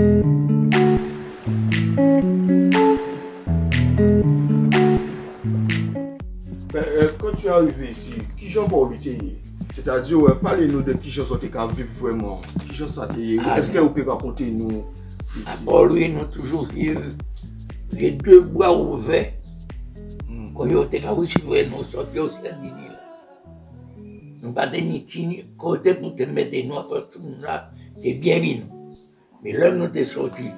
Quand tu es arrivé ici, qui j'en vois c'est-à-dire, parlez-nous de qui j'en sont vivre vraiment, qui j'en sont. Est-ce que vous pouvez raconter nous? Pour lui, nous toujours les deux bras ouverts. Quand il était là, nous sortir au Saint-Denis. Nous pas de côté pour te mettre nous tout là, c'est bien venu. Mais là, nous sommes sortis.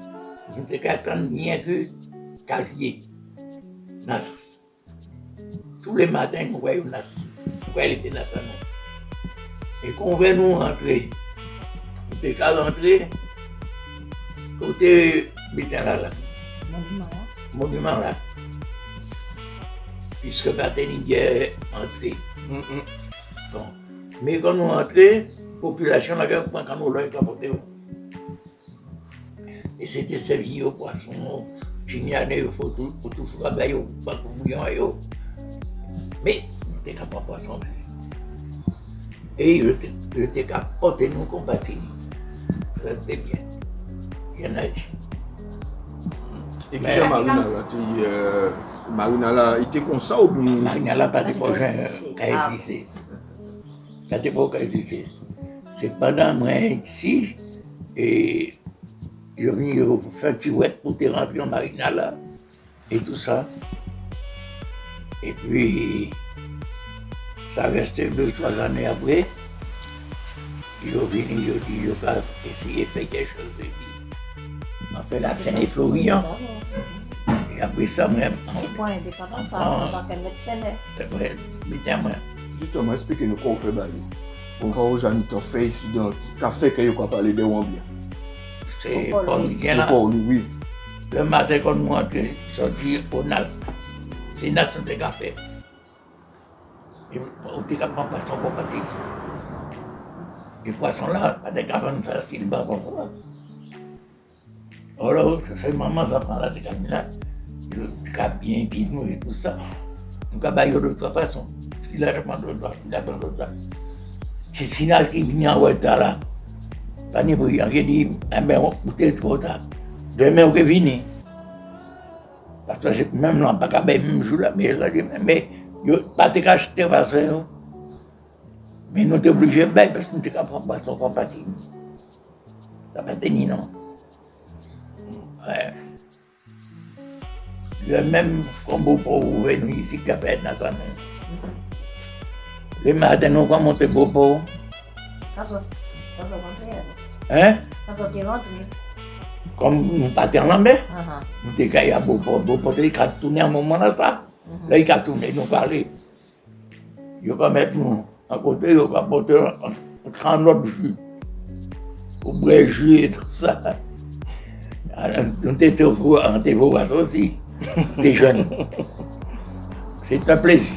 Nous sommes attendre bien que casier. Tous les matins, nous voyons Nas. Nous voyons les Nathan. Et quand on veut nous rentrer, nous sommes rentrés côté Bétain là. Monument là. Puisque Baténi est entré. Bon. Mais quand nous rentrons, la population n'a pas quand nous l'avons capoté. Et c'était servi au poisson, chignané, il faut tout travailler, pas pour bouillon. Mais nous n'étions pas poisson. Et il était capoté nous combattre. C'était bien. Il y en a dit. Et qui j'ai Marina là, il était comme ça ou bien? Marina là, pas de projet qu'à exister. Pas de projet qu'à exister. C'est pendant moi ici, et je viens faire un petit ouette pour te rentrer en Marina là, et tout ça. Et puis, ça restait 2-3 années après. Je viens, je dis, je vais essayer de faire quelque chose de vie. On fait la scène et Florian. Et après ça, même. Justement, expliquez-nous quoi on fait Bali. Pourquoi aujourd'hui tu fait ici dans le café que vous parlez de Wambia? C'est pas bien là. Oui. Le matin, quand nous rentrons, sortir au NAS. C'est NAS qui a fait. Et on était capable de passer pour partir. Les poissons là, pas de cabanes faciles, comme ça. Alors, c'est maman, ça prend la cabane là. Le cap bien vide, et tout ça. Donc, il y a de toute façon. Il a demandé de l'autre, il a demandé de l'autre. C'est Sinal qui vient en retard là. Pas ni pour y aller, dit, on est trop tard. Demain, on est venu. Parce que même là, pas qu'à même jour là, mais là, je pas te cacher parce que. Mais nous sommes obligés de bailler parce que nous sommes capables de compatibles. Ça va tenir, non? Ouais. Le même combo pour venir ici, qui a fait Nathan. Les matins, nous avons monté Bobo. Hein? Comme nous partions en Lambert, nous étions à Bobo. Bobo, il a tourné à un moment là, ça. Là, il a tourné, nous parler. Il va mettre nous à côté, il va porter un autre jus. Pour boire jus et tout ça. Nous étions en dévoration aussi, des jeunes. C'est un plaisir.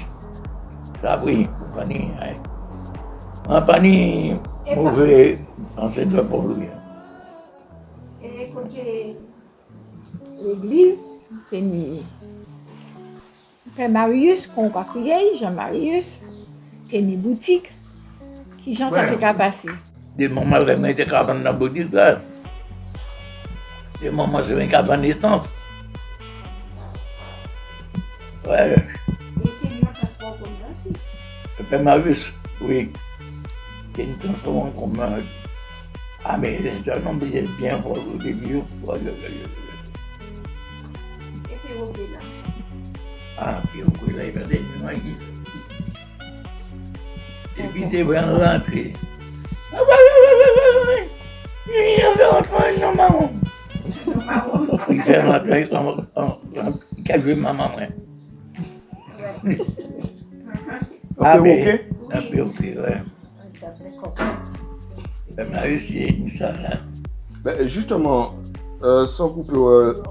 Ça oui, un panier mauvais enseigne pour lui. Et côté l'église, c'est Père Marius, qu'on a crié, Jean-Marius, c'est une boutique qui j'en sais qu'à passer. Des moments où on était dans la boutique là. Des moments où on était dans l'essence. Ouais. Le Père Marius, oui. C'est une transport en commun. Ah, mais c'est un homme qui est bien pour le début. Et puis, au là. Ah, puis au là, il va des nuages. Et puis, il va rentrer. Il fait rentrer il a joué maman. Ah, mais, ok, ouais. Ben, réussi ça là. Ben, justement, sans couper,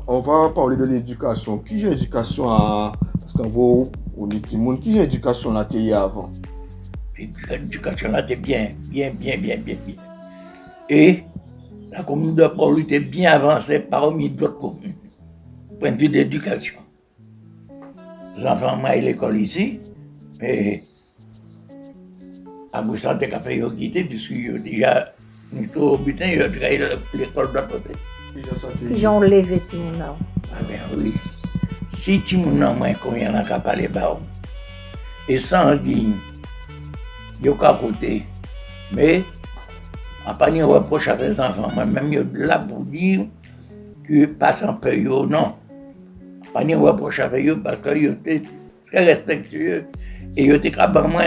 on va parler de l'éducation. Qui j'ai éducation à. Parce qu'on va au Nitimoun, qui j'ai éducation là qu'il y a avant? L'éducation là était bien. Et la commune de Port était bien avancée parmi d'autres communes. Point de vue de l'éducation. Les enfants m'ont à l'école ici, mais à Boussant, il a fait quitter, puisqu'il a déjà, au butin, il a créé l'école de l'autre côté. Qui j'en levé Timouna. Ah ben oui. Si Timouna moins combien n'a qu'à parler bas. Et sans dire, il y a qu'à côté. Mais, à pas de reproche à les enfants, moi-même, je suis là pour dire que pas en paix, non. Pas de reproche à eux parce qu'ils étaient très respectueux et ils étaient capables de moi.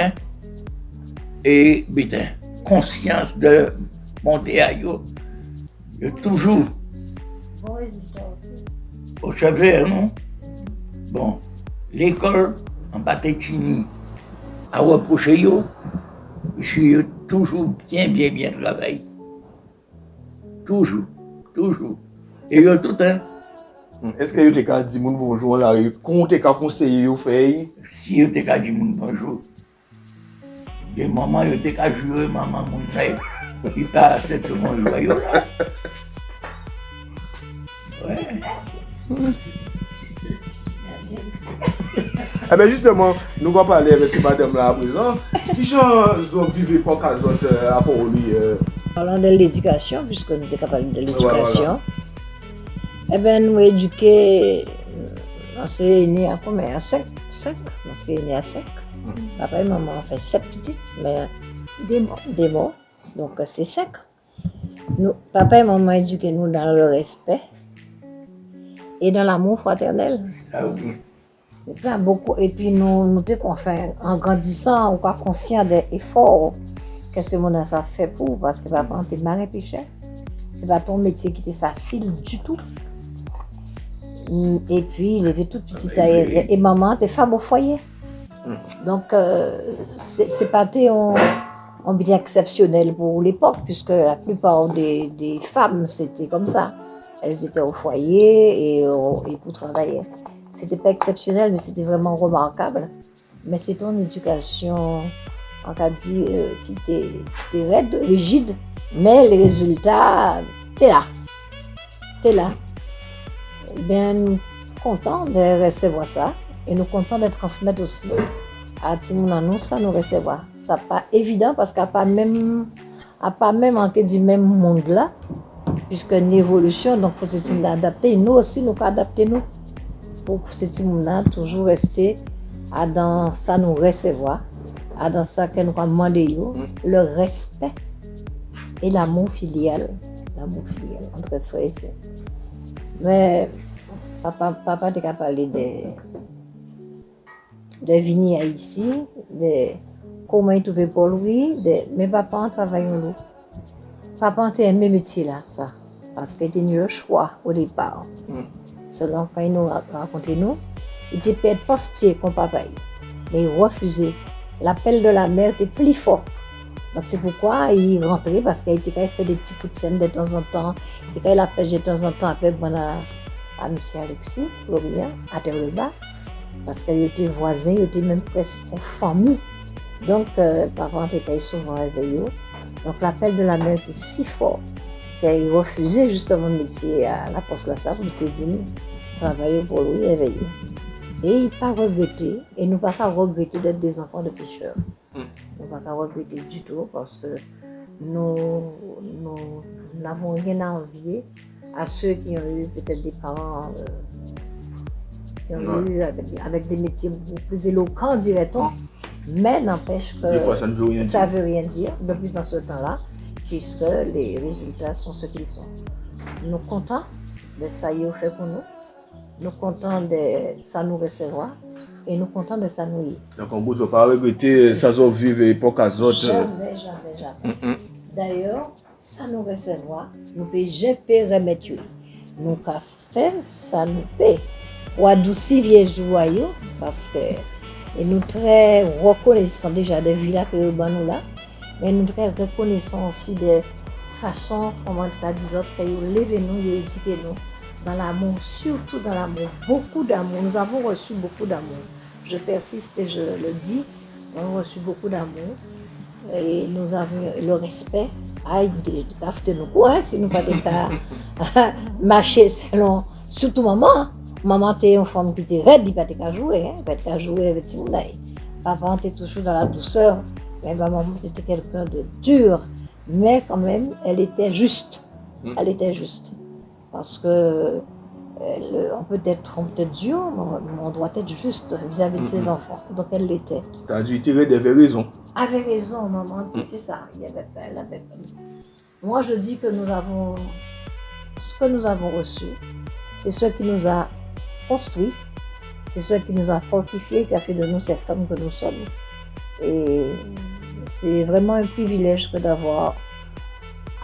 Et, putain, conscience de monter à eux. Il y a toujours. Bon résultat aussi. Au chevet, non? Bon, l'école, en Patétini, a reproché eux, je suis toujours bien travaillé. Toujours. Et eux tout un. Est-ce que vous avez dit bonjour là? Comment vous avez conseillé vous faire? Si vous avez dit bonjour, et maman, vous avez joué, maman, mon frère, il passe tout le monde joyeux là. Ouais. Eh bien justement, nous allons parler avec ces madame là à présent. Qui gens vivent pas qu'à à Port-Louis? Parlons de l'éducation, puisque nous sommes capables de l'éducation. Voilà. Eh bien, nous éduqués, on s'est né à combien? À 5. On s'est né à 5. Papa et maman ont fait 7 petites, mais des morts. Donc c'est 5. Papa et maman éduqués nous dans le respect et dans l'amour fraternel. Ah oui. C'est ça, beaucoup. Et puis nous en grandissant, on est conscient des efforts que ce monde a fait pour, parce que papa était marin pêcheur. Ce n'est pas ton métier qui était facile du tout. Et puis il était toute petite et maman était femme au foyer. Donc c'est pas un bien exceptionnel pour l'époque, puisque la plupart des femmes c'était comme ça. Elles étaient au foyer et pour travailler. C'était pas exceptionnel, mais c'était vraiment remarquable. Mais c'est ton éducation, on a dit, qui était raide, rigide, mais les résultats, t'es là. Bien, nous contents de recevoir ça et nous contents de transmettre aussi à Timouna nous ça nous recevoir. Ça pas évident parce qu'à pas même en dit même monde là, puisque une évolution, donc faut se adapter. Nous aussi nous adapter nous. Pour que ces gens toujours rester dans ça nous recevoir, dans ça que nous avons demandé, le respect et l'amour filial entre frères et sœurs. Mais papa t'a parlé de venir ici, de comment il trouvait pour lui, mais papa travaille nous. Papa a aimé le métier là, ça, parce qu'il était le choix au départ. Selon quand il nous racontait nous, il était père postier comme papa. Mais il refusait. L'appel de la mère était plus fort. Donc c'est pourquoi il rentrait, parce qu'il était quand il fait des petits coups de scène de temps en temps. Il était quand il a pêché de temps en temps avec à M. Alexis, Florian, à Terre-le-Bas. Parce qu'il était voisin, il était même presque en famille. Donc papa était souvent réveillé. Donc l'appel de la mère était si fort. Il refusait justement le métier à la poste la Sable, il était venu travailler pour lui, éveiller. Et il n'a pas regretté, et nous ne pouvons pas regretter d'être des enfants de pêcheurs. Nous ne pouvons pas regretter du tout parce que nous n'avons rien à envier à ceux qui ont eu peut-être des parents qui ont eu avec des métiers beaucoup plus éloquents, dirait-on. Mais n'empêche que ça ne veut rien dire depuis dans ce temps-là, puisque les résultats sont ce qu'ils sont. Nous sommes contents de ça qu'il a fait pour nous. Nous sommes contents de ça nous recevoir et nous sommes contents de ça nous y. Donc on ne peut pas regretter ça nous vivre l'époque à autres. Jamais. D'ailleurs, ça nous recevoir, nous ne pouvons jamais remettre. Nous avons fait ça nous paye. Pour adoucir les joyaux, parce que nous sommes très reconnaissants déjà des villas que nous avons là. Mais nous sommes très reconnaissants aussi des façons, comment on dit, que nous levez nous, nous éduquez nous. Dans l'amour, surtout dans l'amour, beaucoup d'amour. Nous avons reçu beaucoup d'amour. Je persiste et je le dis, nous avons reçu beaucoup d'amour. Et nous avons le respect. De nous quoi, si nous ne pouvons pas marcher selon, surtout maman. Maman était une femme qui était raide, il ne pouvait pas jouer, il ne pouvait pas jouer avec Timouna. Papa était toujours dans la douceur, mais maman c'était quelqu'un de dur, mais quand même elle était juste. Elle était juste. Parce que on peut être dur, mais on doit être juste vis-à-vis de ses enfants. Donc elle l'était. Tu as dû tirer des vraies raisons. Avec raison, maman, c'est ça. Elle avait... Moi, je dis que ce que nous avons reçu, c'est ce qui nous a construit, c'est ce qui nous a fortifiés, qui a fait de nous ces femmes que nous sommes. Et c'est vraiment un privilège que d'avoir,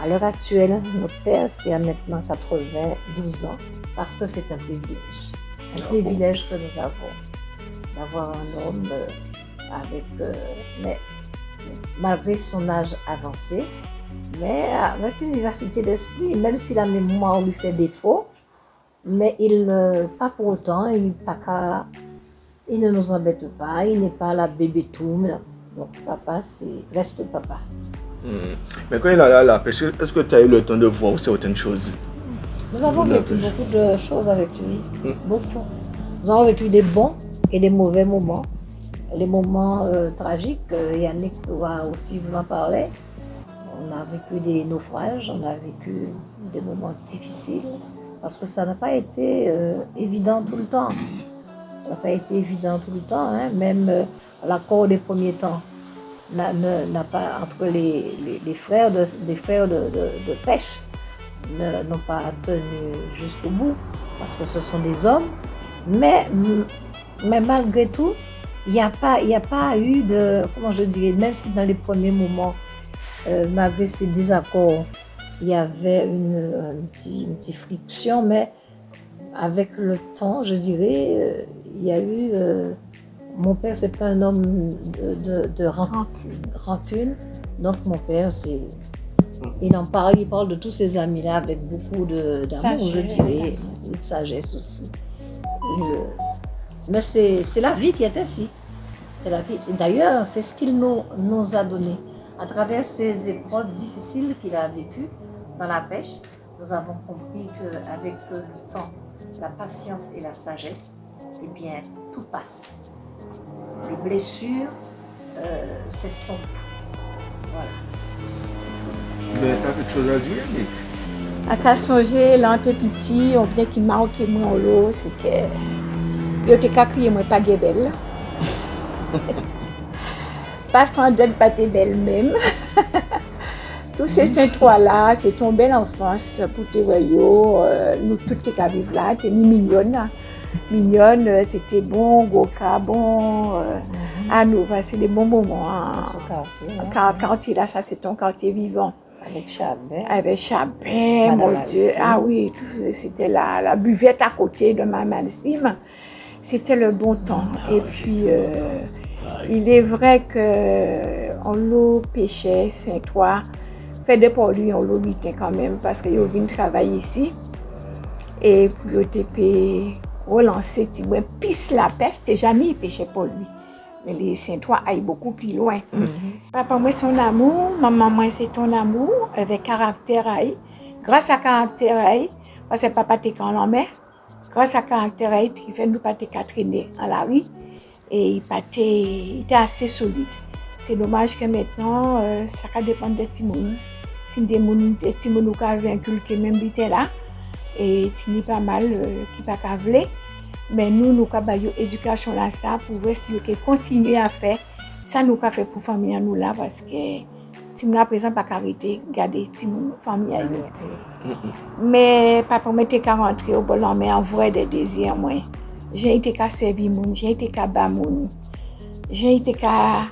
à l'heure actuelle, notre père qui a maintenant 92 ans, parce que c'est un privilège. Un privilège que nous avons, d'avoir un homme mais malgré son âge avancé, mais avec une vivacité d'esprit, même si la mémoire lui fait défaut, mais pas pour autant, il ne nous embête pas, il n'est pas la bébé tout. Donc papa, reste papa. Mais quand il a la pêche, est-ce que tu as eu le temps de voir certaines choses? Nous avons vécu beaucoup de choses avec lui, beaucoup. Nous avons vécu des bons et des mauvais moments. Les moments tragiques, Yannick pourra aussi vous en parler. On a vécu des naufrages, on a vécu des moments difficiles, parce que ça n'a pas été évident tout le temps. Ça n'a pas été évident tout le temps, hein. Même l'accord des premiers temps n'a pas, entre les frères de pêche, n'ont pas tenu jusqu'au bout, parce que ce sont des hommes. Mais malgré tout, il n'y a pas eu de, comment je dirais, même si dans les premiers moments, malgré ces désaccords, il y avait une petite friction, mais avec le temps, je dirais, il y a eu... mon père, c'est pas un homme de rancune. Donc mon père, il en parle, il parle de tous ses amis-là avec beaucoup d'amour, je dirais, et de sagesse aussi. Mais c'est la vie qui est ainsi. C'est la vie. D'ailleurs, c'est ce qu'il nous a donné. À travers ces épreuves difficiles qu'il a vécues dans la pêche, nous avons compris qu'avec le temps, la patience et la sagesse, eh bien, tout passe. Les blessures s'estompent. Voilà. Mais tu as quelque chose à dire, Nick? À qu'à songer, l'ante petit, on vient qui marque moi en l'eau, c'est que yo te ka crier moi pas belle. Pas sans d'être pas tes belles même. Tous ces Saint-Trois là, c'est ton belle enfance pour tes voyous, nous toutes tes qu'à vivre là, t'es mignonne. Mignonne, c'était bon, Goka, bon, à nous, c'est des bons moments. Quartier là, ça c'est ton quartier vivant. Avec Chabet. Avec Chabet, mon Dieu. Ah oui, c'était la buvette à côté de ma Malsime. C'était le bon temps. Et puis, il est vrai qu'on l'eau pêchait, Saint-Trois, fait des produits, on l'eau lutait quand même, parce qu'il vient travailler ici. Et puis, il était relancé, pisse la pêche, t'es jamais pêché pour lui. Mais les Saint-Trois aillent beaucoup plus loin. Papa, moi, c'est ton amour. Maman, moi, c'est ton amour. Avec caractère. Grâce à caractère, parce que papa, t'es quand l'on met. Grâce à caractère, il fait nous pas traîner à la rue. Et il était assez solide. C'est dommage que maintenant, ça dépend des Timon. Si des Timon qui avaient inculqué même était là. Et il pas mal qui pas cavler. Mais nous avons une éducation là, ça, pour voir si nous continuer à faire. Ça, nous avons fait pour la famille nous là, parce que si nous avons pas arrêter, garder la famille. Mais papa, moi, j'étais rentré au bol, mais en vrai des désirs, moi. J'ai été qu'à servir moun, j'ai été qu'à bas moun, j'ai été qu'à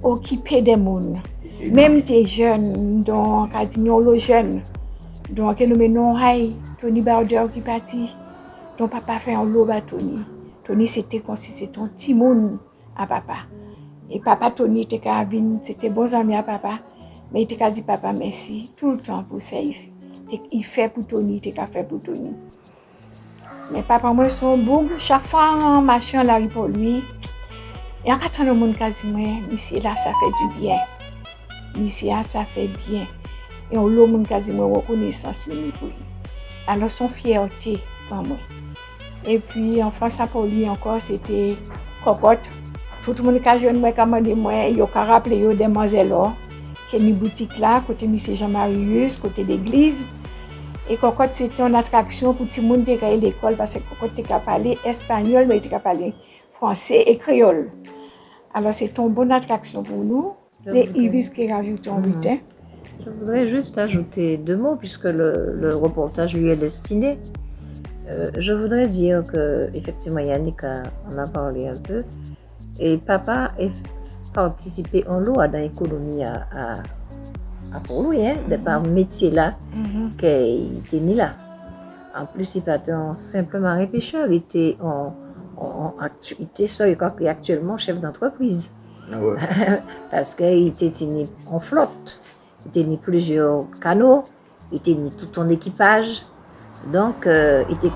occuper des moun. Même des jeunes, donc, à dire nos jeunes, donc, nous menons Tony Bauder qui parti. Ton papa fait un lot à Tony. Tony, c'était comme si c'était un petit monde à papa. Et papa Tony était c'était bon ami à papa. Mais il était dit papa merci tout le temps pour ça. Il fait pour Tony, il fait pour Tony. Mais papa, moi, son boug, chaque fois en marchant la rue pour lui, et en attendant le monde quasiment, ici là, ça fait du bien. Ici là, ça fait bien. Et on l'a monde quasiment reconnaissance pour lui. Alors, son fierté, pour moi. Et puis, en France, pour lui encore, c'était cocotte. Tout le monde qui a joué moi, commandé moi, il a rappelé des demoiselles qui est une boutique là, côté M. Jean-Marius, côté l'église. Et cocotte, c'était une attraction pour tout le monde qui à l'école parce que cocotte était parler espagnol, mais il était parler français et créole. Alors, c'est une bonne attraction pour nous. Les Iris qui rajoutent en butin. Je voudrais juste ajouter 2 mots puisque le reportage lui est destiné. Je voudrais dire que, effectivement, Yannick en a parlé un peu. Et papa a participé en lot dans l'économie à pour lui, hein, de par métier là, qu'il était né là. En plus, il n'était pas simplement un pêcheur, il était actuellement chef d'entreprise. Ah ouais. Parce qu'il était né en flotte, il était né plusieurs canaux, il était né tout son équipage. Donc, il était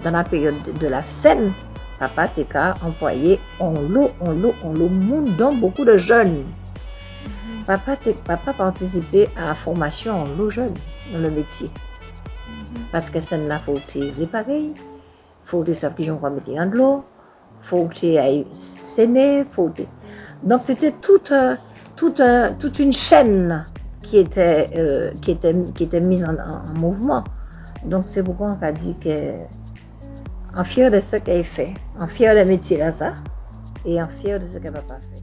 dans la période de la Seine, papa était employé en lot, dans beaucoup de jeunes. Papa participait à la formation en lot jeune dans le métier. Parce que ça n'a pas été réparé, il faut que ça puisse mettre en l'eau, il faut que ça aille saigner, donc c'était toute une chaîne qui était mise en mouvement. Donc c'est pourquoi on a dit qu'on est fier de ce qu'elle fait, on est fier de métier là ça, et on est fier de ce qu'elle va pas faire.